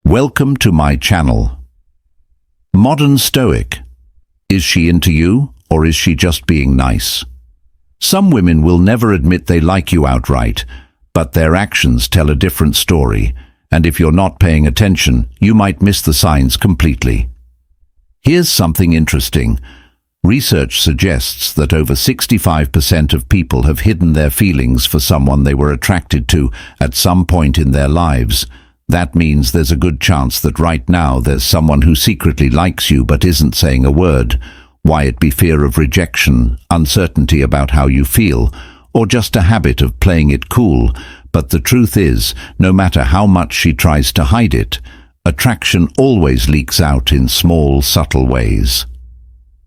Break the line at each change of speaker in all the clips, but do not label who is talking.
Welcome to my channel. Modern Stoic. Is she into you, or is she just being nice? Some women will never admit they like you outright, but their actions tell a different story, and if you're not paying attention, you might miss the signs completely. Here's something interesting. Research suggests that over 65% of people have hidden their feelings for someone they were attracted to at some point in their lives. That means there's a good chance that right now there's someone who secretly likes you but isn't saying a word. Why it be fear of rejection, uncertainty about how you feel, or just a habit of playing it cool. But the truth is, no matter how much she tries to hide it, attraction always leaks out in small, subtle ways.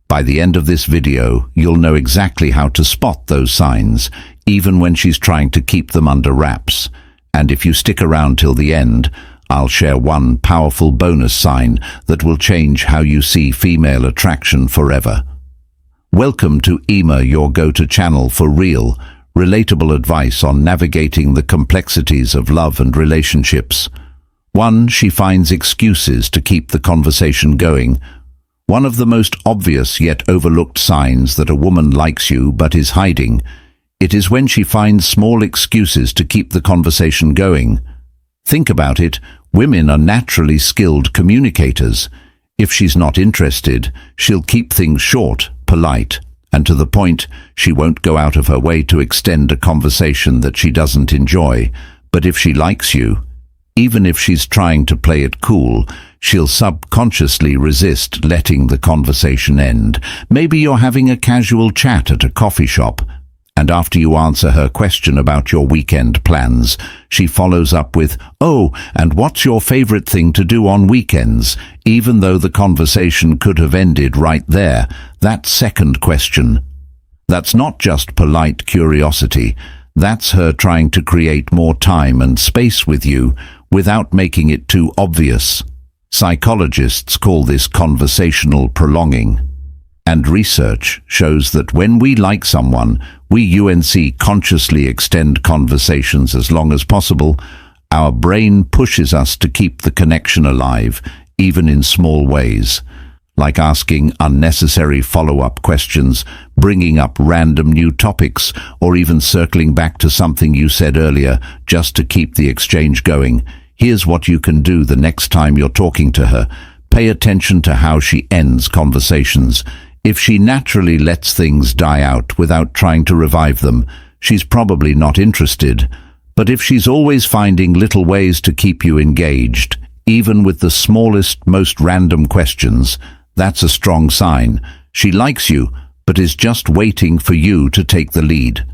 By the end of this video, you'll know exactly how to spot those signs, even when she's trying to keep them under wraps. And if you stick around till the end, I'll share one powerful bonus sign that will change how you see female attraction forever. Welcome to Emma, your go-to channel for real, relatable advice on navigating the complexities of love and relationships. 1. She finds excuses to keep the conversation going. One of the most obvious yet overlooked signs that a woman likes you but is hiding. It is when she finds small excuses to keep the conversation going. Think about it. Women are naturally skilled communicators. If she's not interested, she'll keep things short, polite, and to the point. She won't go out of her way to extend a conversation that she doesn't enjoy. But if she likes you, even if she's trying to play it cool, she'll subconsciously resist letting the conversation end. Maybe you're having a casual chat at a coffee shop, and after you answer her question about your weekend plans, she follows up with, "Oh, and what's your favorite thing to do on weekends?" Even though the conversation could have ended right there. That second question. That's not just polite curiosity. That's her trying to create more time and space with you without making it too obvious. Psychologists call this conversational prolonging. And research shows that when we like someone, we consciously extend conversations as long as possible. Our brain pushes us to keep the connection alive, even in small ways, like asking unnecessary follow-up questions, bringing up random new topics, or even circling back to something you said earlier just to keep the exchange going. Here's what you can do the next time you're talking to her. Pay attention to how she ends conversations. If she naturally lets things die out without trying to revive them, she's probably not interested. But if she's always finding little ways to keep you engaged, even with the smallest, most random questions, that's a strong sign. She likes you, but is just waiting for you to take the lead.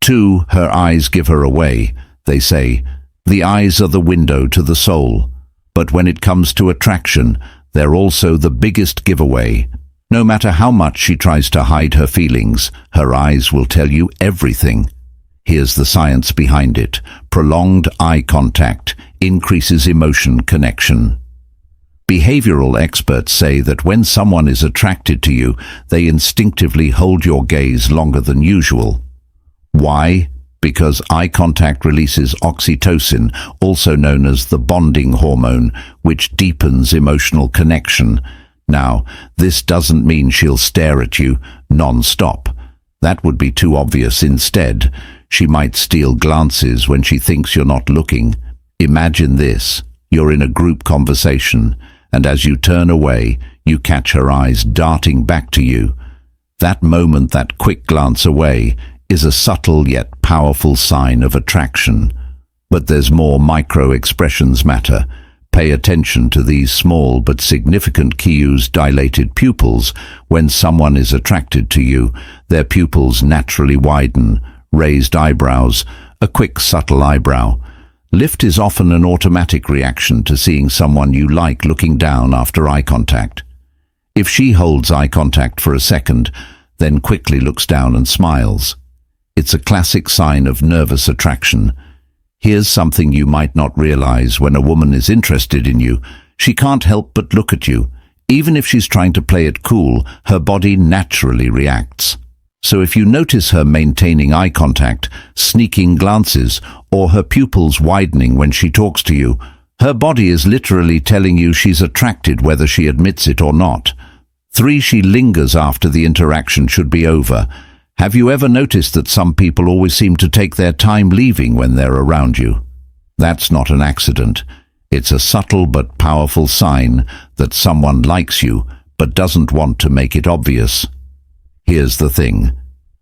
2. Her eyes give her away. They say, the eyes are the window to the soul. But when it comes to attraction, they're also the biggest giveaway. No matter how much she tries to hide her feelings, her eyes will tell you everything. Here's the science behind it. Prolonged eye contact increases emotion connection. Behavioral experts say that when someone is attracted to you, they instinctively hold your gaze longer than usual. Why? Because eye contact releases oxytocin, also known as the bonding hormone, which deepens emotional connection. Now, this doesn't mean she'll stare at you non-stop. That would be too obvious. Instead, she might steal glances when she thinks you're not looking. Imagine this. You're in a group conversation, and as you turn away, you catch her eyes darting back to you. That moment, that quick glance away, is a subtle yet powerful sign of attraction. But there's more. Micro-expressions matter. Pay attention to these small but significant cues. Dilated pupils. When someone is attracted to you, their pupils naturally widen. Raised eyebrows. A quick, subtle eyebrow lift is often an automatic reaction to seeing someone you like looking down after eye contact. If she holds eye contact for a second, then quickly looks down and smiles, it's a classic sign of nervous attraction. Here's something you might not realize. When a woman is interested in you, she can't help but look at you. Even if she's trying to play it cool, her body naturally reacts. So if you notice her maintaining eye contact, sneaking glances, or her pupils widening when she talks to you, Her body is literally telling you she's attracted whether she admits it or not. 3. She lingers after the interaction should be over. Have you ever noticed that some people always seem to take their time leaving when they're around you? That's not an accident. It's a subtle but powerful sign that someone likes you but doesn't want to make it obvious. Here's the thing.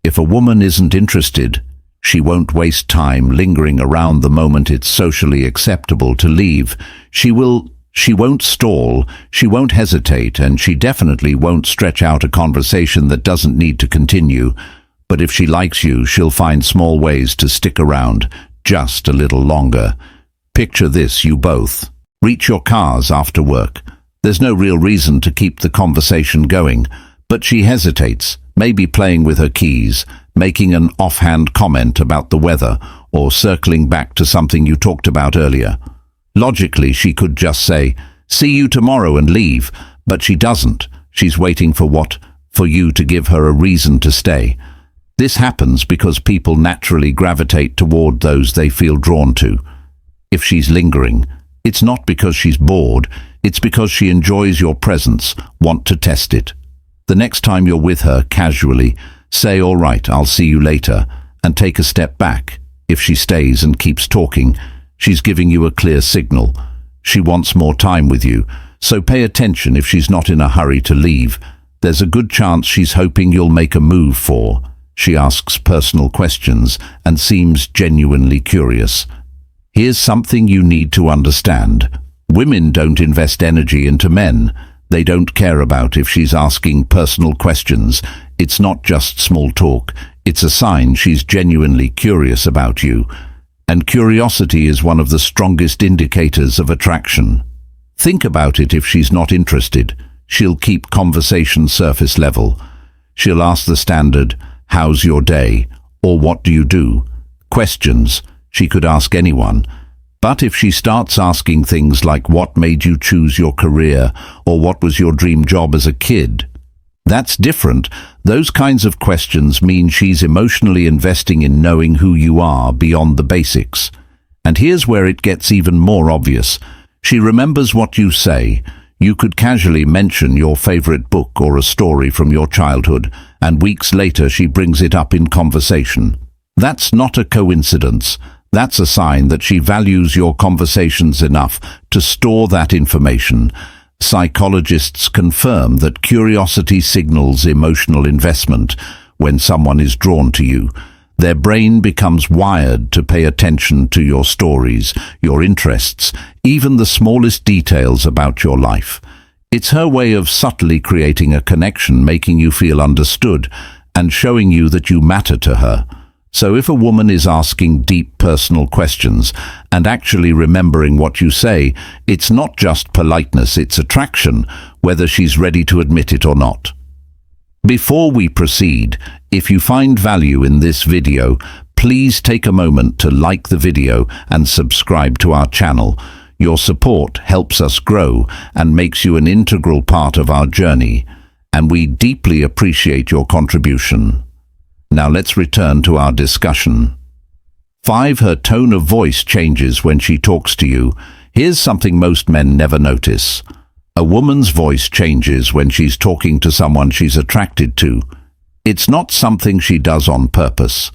If a woman isn't interested, she won't waste time lingering around the moment it's socially acceptable to leave. She won't stall, she won't hesitate, and she definitely won't stretch out a conversation that doesn't need to continue. But if she likes you, she'll find small ways to stick around just a little longer. Picture this, you both reach your cars after work. There's no real reason to keep the conversation going, but she hesitates, maybe playing with her keys, making an offhand comment about the weather, or circling back to something you talked about earlier. Logically, she could just say, "See you tomorrow," and leave, but she doesn't. She's waiting for you to give her a reason to stay. This happens because people naturally gravitate toward those they feel drawn to. If she's lingering, it's not because she's bored, it's because she enjoys your presence, want to test it. The next time you're with her, casually, say, "All right, I'll see you later," and take a step back. If she stays and keeps talking, she's giving you a clear signal. She wants more time with you, so pay attention if she's not in a hurry to leave. There's a good chance she's hoping you'll make a move for. She asks personal questions and seems genuinely curious. Here's something you need to understand. Women don't invest energy into men. They don't care about if she's asking personal questions. It's not just small talk. It's a sign she's genuinely curious about you. And curiosity is one of the strongest indicators of attraction. Think about it. If she's not interested, she'll keep conversation surface level. She'll ask the standard, "How's your day?" or "What do you do?" questions she could ask anyone. But if she starts asking things like, "What made you choose your career?" or "What was your dream job as a kid?" that's different. Those kinds of questions mean she's emotionally investing in knowing who you are beyond the basics. And here's where it gets even more obvious. She remembers what you say. You could casually mention your favorite book or a story from your childhood, and weeks later she brings it up in conversation. That's not a coincidence. That's a sign that she values your conversations enough to store that information. Psychologists confirm that curiosity signals emotional investment. When someone is drawn to you, their brain becomes wired to pay attention to your stories, your interests, even the smallest details about your life. It's her way of subtly creating a connection, making you feel understood, and showing you that you matter to her. So if a woman is asking deep personal questions and actually remembering what you say, it's not just politeness, it's attraction, whether she's ready to admit it or not. Before we proceed, if you find value in this video, please take a moment to like the video and subscribe to our channel. Your support helps us grow and makes you an integral part of our journey, and we deeply appreciate your contribution. Now let's return to our discussion. 5. Her tone of voice changes when she talks to you. Here's something most men never notice. A woman's voice changes when she's talking to someone she's attracted to. It's not something she does on purpose.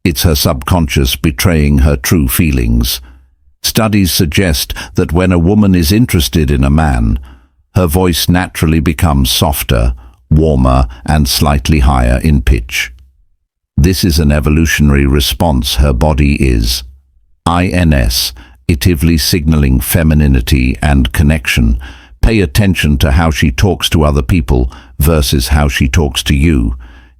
It's her subconscious betraying her true feelings. Studies suggest that when a woman is interested in a man, her voice naturally becomes softer, warmer, and slightly higher in pitch. This is an evolutionary response. Her body is instinctively signaling femininity and connection. Pay attention to how she talks to other people versus how she talks to you.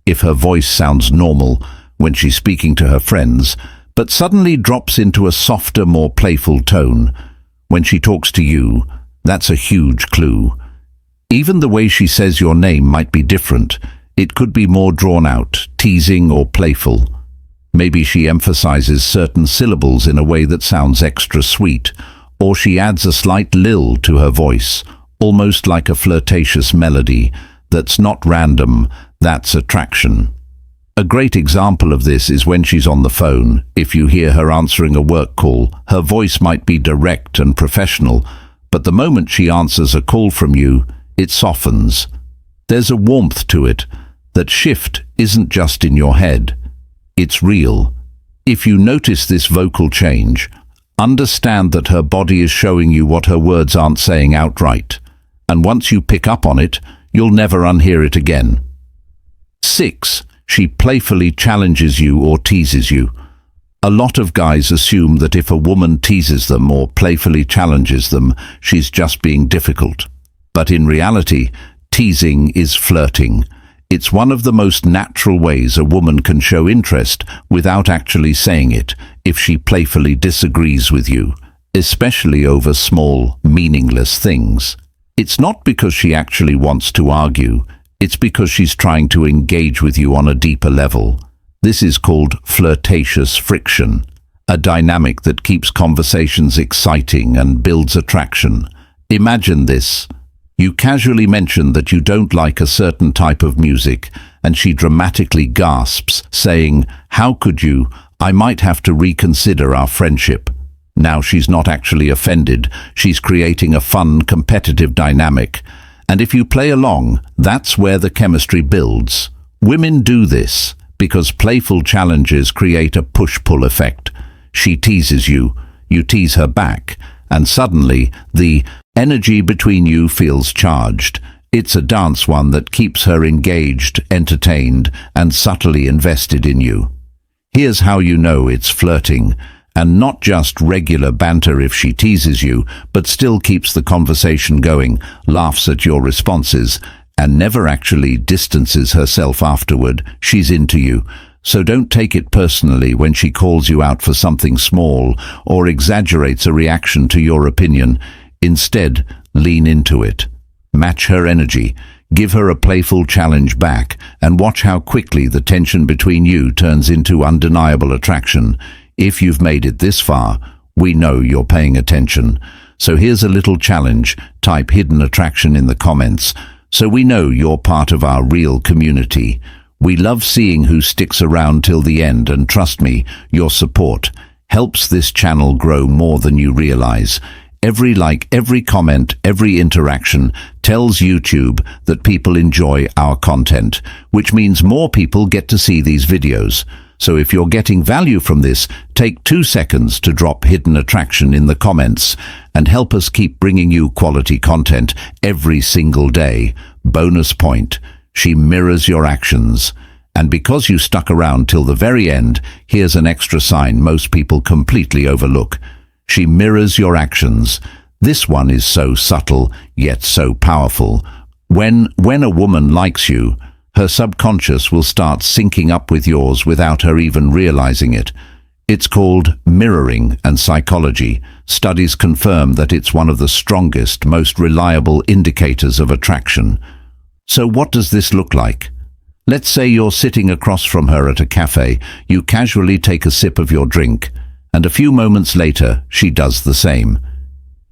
If her voice sounds normal when she's speaking to her friends, but suddenly drops into a softer, more playful tone when she talks to you, that's a huge clue. Even the way she says your name might be different. It could be more drawn out, teasing, or playful. Maybe she emphasizes certain syllables in a way that sounds extra sweet, or she adds a slight lilt to her voice, almost like a flirtatious melody. That's not random, that's attraction. A great example of this is when she's on the phone. If you hear her answering a work call, her voice might be direct and professional, but the moment she answers a call from you, it softens. There's a warmth to it. That shift isn't just in your head. It's real. If you notice this vocal change, understand that her body is showing you what her words aren't saying outright. And once you pick up on it, you'll never unhear it again. 6. She playfully challenges you or teases you. A lot of guys assume that if a woman teases them or playfully challenges them, she's just being difficult. But in reality, teasing is flirting. It's one of the most natural ways a woman can show interest without actually saying it, if she playfully disagrees with you, especially over small, meaningless things. It's not because she actually wants to argue, it's because she's trying to engage with you on a deeper level. This is called flirtatious friction, a dynamic that keeps conversations exciting and builds attraction. Imagine this. You casually mention that you don't like a certain type of music, and she dramatically gasps, saying, "How could you? I might have to reconsider our friendship." Now she's not actually offended, she's creating a fun, competitive dynamic. And if you play along, that's where the chemistry builds. Women do this because playful challenges create a push-pull effect. She teases you, you tease her back, and suddenly the energy between you feels charged. It's a dance one that keeps her engaged, entertained, and subtly invested in you. Here's how you know it's flirting, and not just regular banter if she teases you, but still keeps the conversation going, laughs at your responses, and never actually distances herself afterward. She's into you. So don't take it personally when she calls you out for something small or exaggerates a reaction to your opinion. Instead, lean into it. Match her energy, give her a playful challenge back, and watch how quickly the tension between you turns into undeniable attraction. If you've made it this far, we know you're paying attention. So here's a little challenge. Type hidden attraction in the comments, so we know you're part of our real community. We love seeing who sticks around till the end, and trust me, your support helps this channel grow more than you realize. Every like, every comment, every interaction tells YouTube that people enjoy our content, which means more people get to see these videos. So if you're getting value from this, take 2 seconds to drop hidden attraction in the comments and help us keep bringing you quality content every single day. Bonus point, she mirrors your actions. And because you stuck around till the very end, here's an extra sign most people completely overlook. She mirrors your actions. This one is so subtle, yet so powerful. When a woman likes you, her subconscious will start syncing up with yours without her even realizing it. It's called mirroring, and psychology studies confirm that it's one of the strongest, most reliable indicators of attraction. So what does this look like? Let's say you're sitting across from her at a cafe, you casually take a sip of your drink, and a few moments later, she does the same.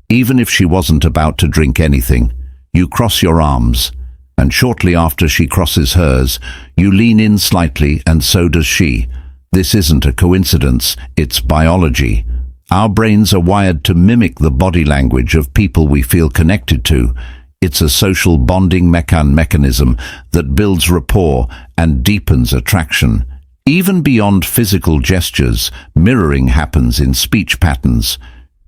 Even if she wasn't about to drink anything, you cross your arms, and shortly after she crosses hers, you lean in slightly, and so does she. This isn't a coincidence, it's biology. Our brains are wired to mimic the body language of people we feel connected to. It's a social bonding mechanism that builds rapport and deepens attraction. Even beyond physical gestures, mirroring happens in speech patterns.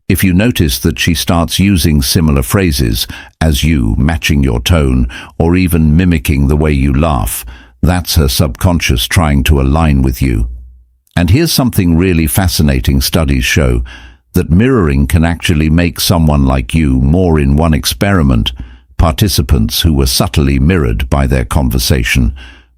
If you notice that she starts using similar phrases as you, matching your tone, or even mimicking the way you laugh, that's her subconscious trying to align with you. And here's something really fascinating. Studies show that mirroring can actually make someone like you more in one experiment. Participants who were subtly mirrored by their conversation,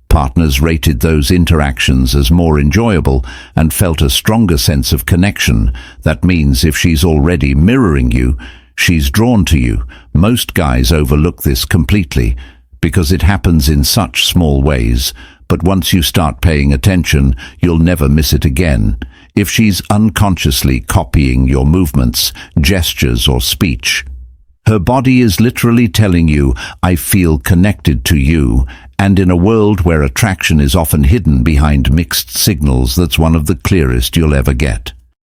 partners rated those interactions as more enjoyable and felt a stronger sense of connection. That means if she's already mirroring you, she's drawn to you. Most guys overlook this completely because it happens in such small ways, but once you start paying attention, you'll never miss it again. If she's unconsciously copying your movements, gestures, or speech, her body is literally telling you, "I feel connected to you," And in a world where attraction is often hidden behind mixed signals, that's one of the clearest you'll ever get.